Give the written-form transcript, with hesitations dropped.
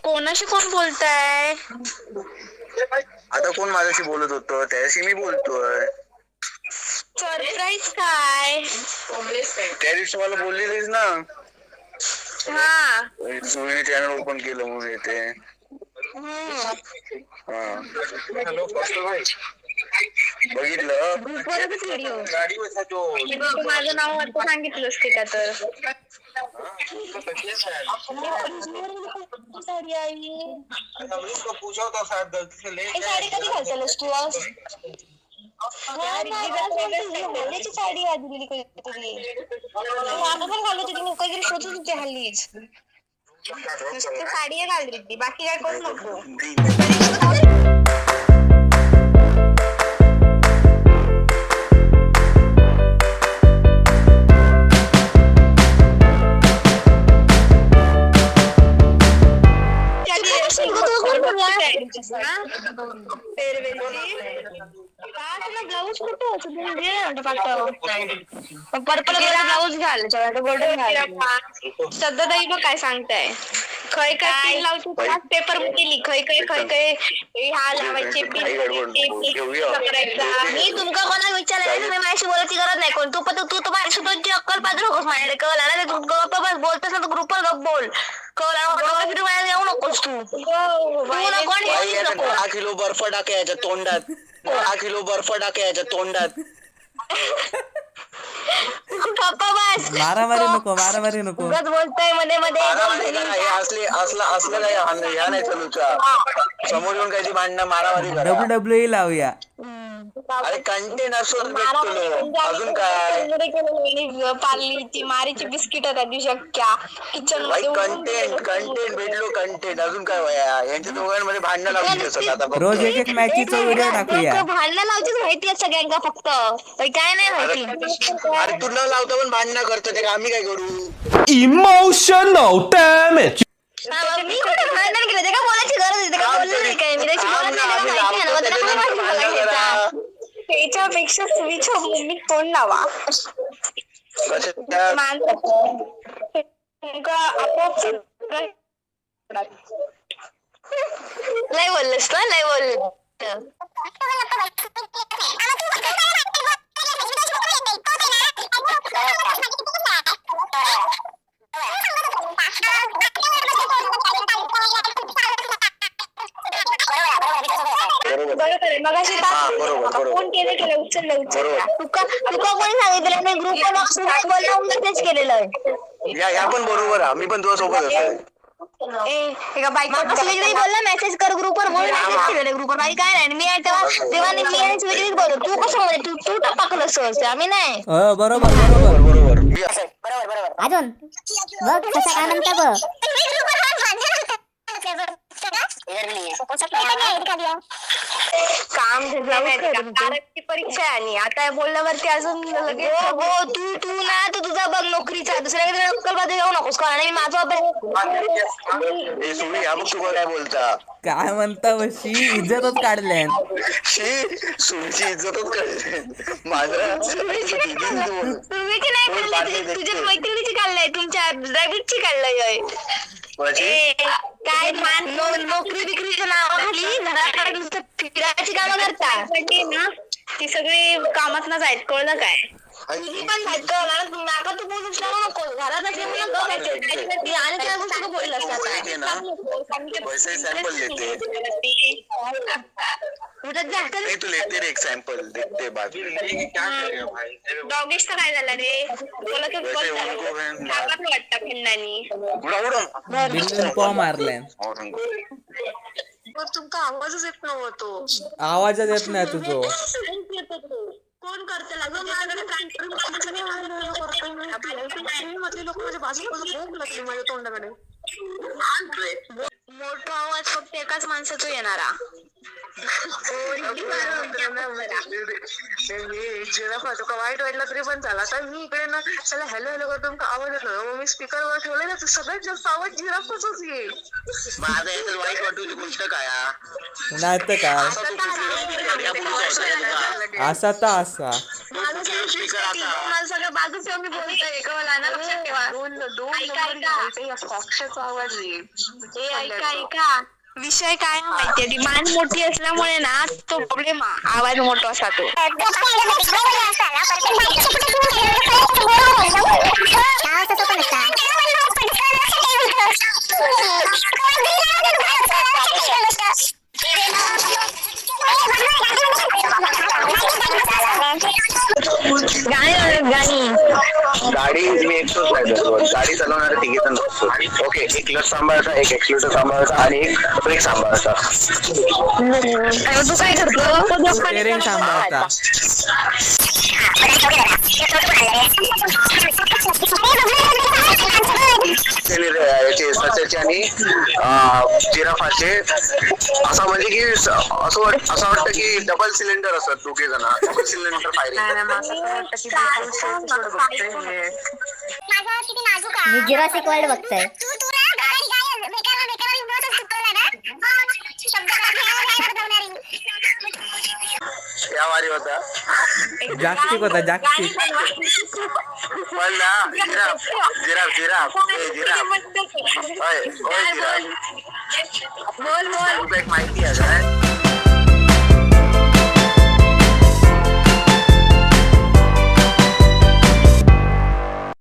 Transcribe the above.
कोणाशी कोण बोलताय? आता कोण माझ्याशी बोलत होतं त्याशी मी बोलतोय. सरप्राईज काय? त्या दिवशी मला बोललेलीस ना. हा सोनीने चॅनल ओपन केलं म्हणून येते. बघितलं व्हिडिओ माझं नाव आता सांगितलंस ते का तर साडी कधी घालतेस तू आज? साडी आधी कधीतरी आता पण घालत होती मी काहीतरी शोधत होते हल्लीच. नुसतं साडी घालली होती बाकी काय करू नको. ब्लाऊज कुठे पर्पल ब्लाऊज घाल गोल्डन घाल. सध्या ताई बघ काय सांगताय. खय काय लावतो पेपर मध्ये खय काय हा लावायचे मी तुमका कोणा विचारलं तुम्ही माझ्याशी बोलायची गरज नाही. कोण तू तर माझ्याशी अक्कल पात्र होस माझ्याकडे कळला ना. गप्प बोलतोस ना तू ग्रुपवर गप्प बोल. कळला येऊ नकोस तू. 10 किलो बर्फ टाकायच्या तोंडात. 10 किलो बर्फ टाकायच्या तोंडात. मारामारी नको बोलतोय मध्ये मध्ये असलं काय ह्या नाही चालूचा. समोर येऊन काही भांडणं मारामारी करा. WWE लावूया. अरे कंटेंट असो अजून काय पाली ती मारीची बिस्किट त्या दिवशी किचन कंटेंट भेटलो कंटेंट अजून काय वया. यांच्या दोघांमध्ये भांडणं लावली असत. आता रोज एक मॅचीचा व्हिडिओ टाकूया. भांडणं लावचीच माहिती आहे सगळ्यांना फक्त काय नाही माहिती. अरे तू न लावता पण भांडणं करतो ते आम्ही काय करू. Emotional damage. मी कुठे भांडण केलं ते का बोलायची गरज आहे का बोललं नाही काय मी त्याची बोलत नाही. त्याच्यापेक्षा तुम्हीच्या मम्मी तोंड लावा लय बोललंस ना लय बोललं. फोन केलं उचललं तुका कोणी सांगितलं नाही. ग्रुपवर मेसेज केलेलं आहे. या पण बरोबर आहे. मी पण तुझ्या सोबत असतोय. बोलला मेसेज कर ग्रुपवर मेसेज केलेलं ग्रुपवर बाई काय नाही. मी तेव्हा मी बोलतो तू कसं तू टाकलं सहज आम्ही नाही. बरोबर अजून बघ कसा आनंद बघ. काम परीक्षा आहे आणि आता बोलल्यावरती अजून तू ना तू तुझा बघ नोकरीचा दुसऱ्या अक्कलबाजू येऊ नकोस कारण मी माझा काय बोलता काय म्हणता वशी इज्जतच काढल्या. सुनीची इज्जतच काढली. माझ्या तुम्हीची नाही काढली तुझ्या मैत्रिणीची काढलाय तुमच्या ड्रायव्हरची काढलाय. काय नोकरी बिक्रीच्या नावाखाली घराकडे फिरायची कामं करतात. ती सगळी कामात ना जायत कळलं काय. तुझी पण जायत कळलं नाका तू बोलूच नको घरात आणि त्या गोष्टी बोललं सॅम्पल देते एक सॅम्पल देते बाजू डॉगेश तर काय झालं रे बोलतच वाटतं खंडानी मारलाय. तुमचा आवाजच येत नव्हतो. आवाजच येत नाही तुझं. कोण करते लोक माझ्या बाजूला माझ्या तोंडाकडे. मोठा आवाज फक्त एकाच माणसाचा येणारा. वाईट वाटलं तरी पण झाला तर मी इकडे ना त्याला हॅलो हॅलो करतो आवाज येत नव्हता. मग मी स्पीकरवर ठेवले ना सगळ्यात जास्त आवाज जिराफाचाच येईल. माझा वाईट वाटूची गोष्ट काय नाही तर काय असा तर असा स्पीकर आता मला सगळं बाजूच मी बोलतोय कळला ना लक्षात ठेवा आवाज ऐका विषय काय माहितीये डिमांड मोठी असल्यामुळे ना तो प्रॉब्लेम आवाज मोठा असा तो गाडी मी एकटोच नाही गाडी चालवणारे तिघे जण नसतो. ओके एक क्लच सांभाळता एक एक्सिलेटर सांभाळता आणि एक ब्रेक सांभाळता. तू काय करतो स्टेरिंग सांभाळता. याचे सच्याचे आणि जिराफाचे असं म्हणजे की असं वाटतं की डबल सिलेंडर असतात दोघे जण. Double cylinder firing. मी जुरासिक वर्ल्ड बघतोय. या वारी होता जागतिक होता जागतिक. पण ना जिराफ जिराफ जिराफ जिराफ. बोल एक माहिती आहे काय